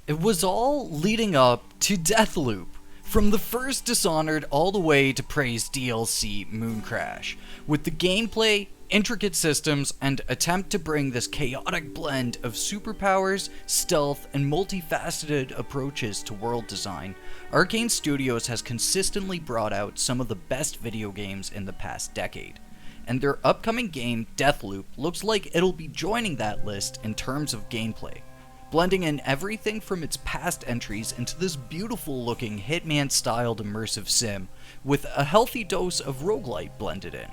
It was all leading up to Deathloop, from the first Dishonored all the way to Prey's DLC Mooncrash, with the gameplay, intricate systems, and attempt to bring this chaotic blend of superpowers, stealth, and multifaceted approaches to world design. Arkane Studios has consistently brought out some of the best video games in the past decade, and their upcoming game, Deathloop, looks like it'll be joining that list in terms of gameplay, blending in everything from its past entries into this beautiful looking Hitman-styled immersive sim, with a healthy dose of roguelite blended in.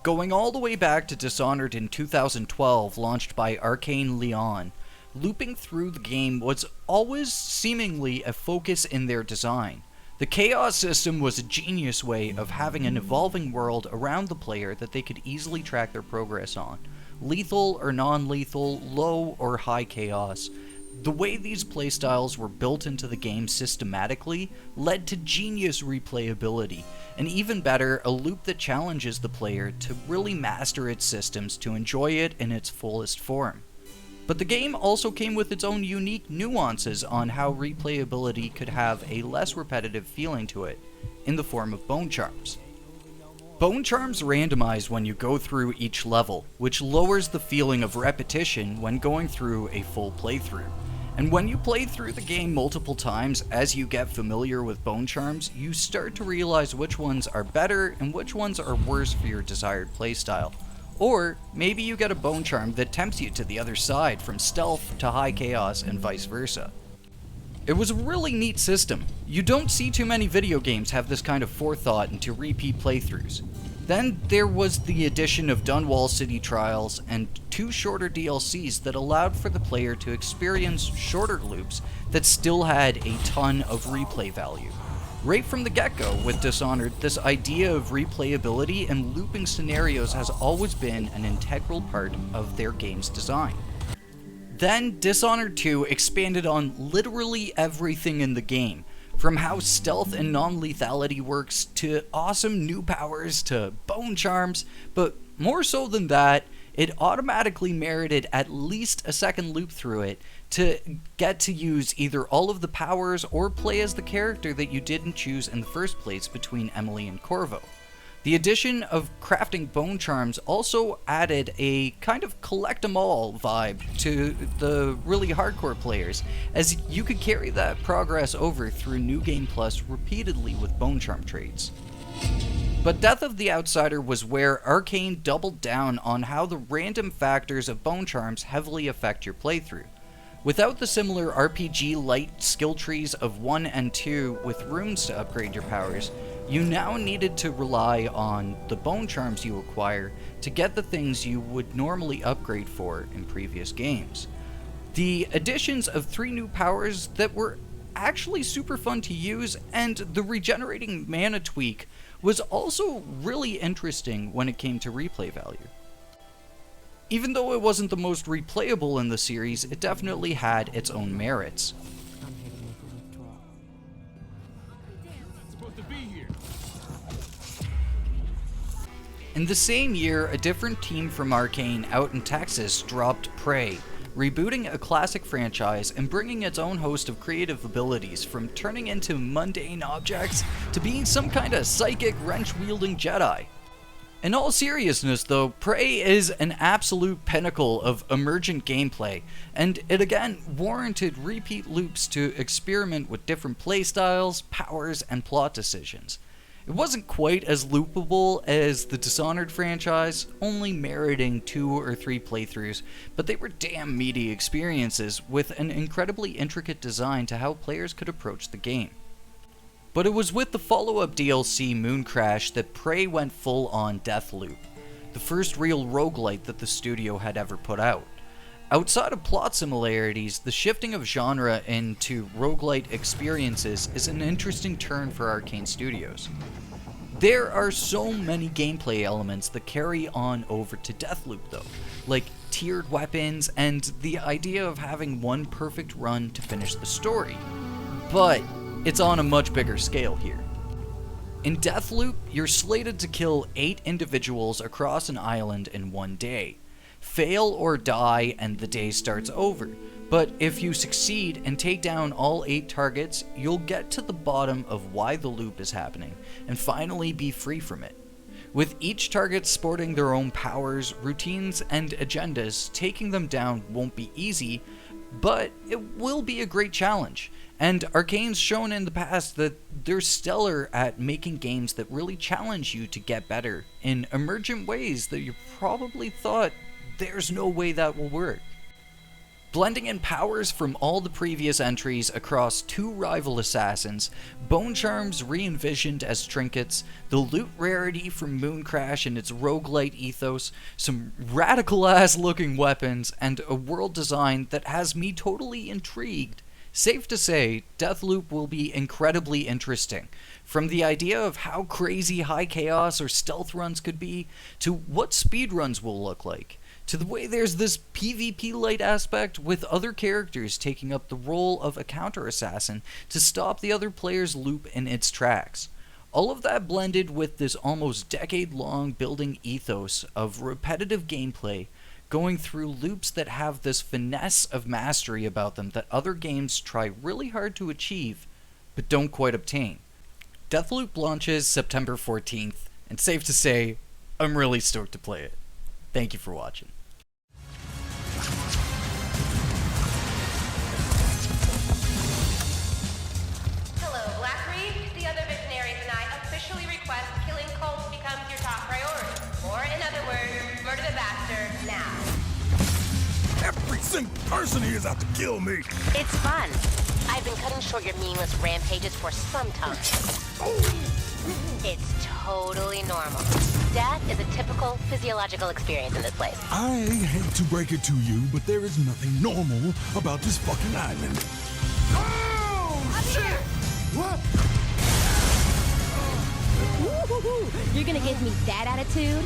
Going all the way back to Dishonored in 2012, launched by Arkane Lyon, looping through the game was always seemingly a focus in their design. The chaos system was a genius way of having an evolving world around the player that they could easily track their progress on. Lethal or non-lethal, low or high chaos. The way these playstyles were built into the game systematically led to genius replayability, and even better, a loop that challenges the player to really master its systems to enjoy it in its fullest form. But the game also came with its own unique nuances on how replayability could have a less repetitive feeling to it, in the form of bone charms. Bone charms randomize when you go through each level, which lowers the feeling of repetition when going through a full playthrough. And when you play through the game multiple times as you get familiar with bone charms, you start to realize which ones are better and which ones are worse for your desired playstyle. Or maybe you get a bone charm that tempts you to the other side, from stealth to high chaos and vice versa. It was a really neat system. You don't see too many video games have this kind of forethought into repeat playthroughs. Then there was the addition of Dunwall City Trials and 2 shorter DLCs that allowed for the player to experience shorter loops that still had a ton of replay value. Right from the get-go with Dishonored, this idea of replayability and looping scenarios has always been an integral part of their game's design. Then, Dishonored 2 expanded on literally everything in the game, from how stealth and non-lethality works, to awesome new powers, to bone charms, but more so than that, it automatically merited at least a second loop through it to get to use either all of the powers or play as the character that you didn't choose in the first place between Emily and Corvo. The addition of crafting bone charms also added a kind of collect-em-all vibe to the really hardcore players, as you could carry that progress over through New Game Plus repeatedly with bone charm traits. But Death of the Outsider was where Arkane doubled down on how the random factors of bone charms heavily affect your playthrough. Without the similar RPG-light skill trees of 1 and 2 with runes to upgrade your powers, you now needed to rely on the bone charms you acquire to get the things you would normally upgrade for in previous games. The additions of 3 new powers that were actually super fun to use, and the regenerating mana tweak was also really interesting when it came to replay value. Even though it wasn't the most replayable in the series, it definitely had its own merits. In the same year, a different team from Arkane out in Texas dropped Prey, rebooting a classic franchise and bringing its own host of creative abilities, from turning into mundane objects to being some kind of psychic wrench-wielding Jedi. In all seriousness though, Prey is an absolute pinnacle of emergent gameplay, and it again warranted repeat loops to experiment with different playstyles, powers, and plot decisions. It wasn't quite as loopable as the Dishonored franchise, only meriting 2 or 3 playthroughs, but they were damn meaty experiences with an incredibly intricate design to how players could approach the game. But it was with the follow-up DLC Mooncrash that Prey went full-on Deathloop, the first real roguelite that the studio had ever put out. Outside of plot similarities, the shifting of genre into roguelite experiences is an interesting turn for Arkane Studios. There are so many gameplay elements that carry on over to Deathloop though, like tiered weapons and the idea of having one perfect run to finish the story. But it's on a much bigger scale here. In Deathloop, you're slated to kill 8 individuals across an island in one day. Fail or die and the day starts over, But if you succeed and take down all 8 targets, you'll get to the bottom of why the loop is happening, and finally be free from it. With each target sporting their own powers, routines, and agendas, taking them down won't be easy, but it will be a great challenge. And Arkane's shown in the past that they're stellar at making games that really challenge you to get better in emergent ways that you probably thought there's no way that will work. Blending in powers from all the previous entries across 2 rival assassins, bone charms re-envisioned as trinkets, the loot rarity from Mooncrash and its roguelite ethos, some radical ass looking weapons, and a world design that has me totally intrigued. Safe to say, Deathloop will be incredibly interesting, from the idea of how crazy high chaos or stealth runs could be, to what speedruns will look like, to the way there's this PvP-light aspect with other characters taking up the role of a counter-assassin to stop the other player's loop in its tracks. All of that blended with this almost decade-long building ethos of repetitive gameplay, going through loops that have this finesse of mastery about them that other games try really hard to achieve, but don't quite obtain. Deathloop launches September 14th, and safe to say, I'm really stoked to play it. Thank you for watching. Hello, Blackreed. The other Visionaries and I officially request killing Colt becomes your top priority. Or, in other words, murder the bastard now. Every single person here is out to kill me. It's fun. I've been cutting short your meaningless rampages for some time. It's totally normal. Death is a typical physiological experience in this place. I hate to break it to you, but there is nothing normal about this fucking island. Oh, shit! What? Woo-hoo-hoo. You're gonna give me that attitude?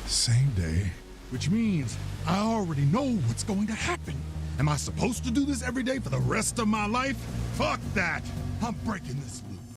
Same day, which means I already know what's going to happen. Am I supposed to do this every day for the rest of my life? Fuck that! I'm breaking this loop.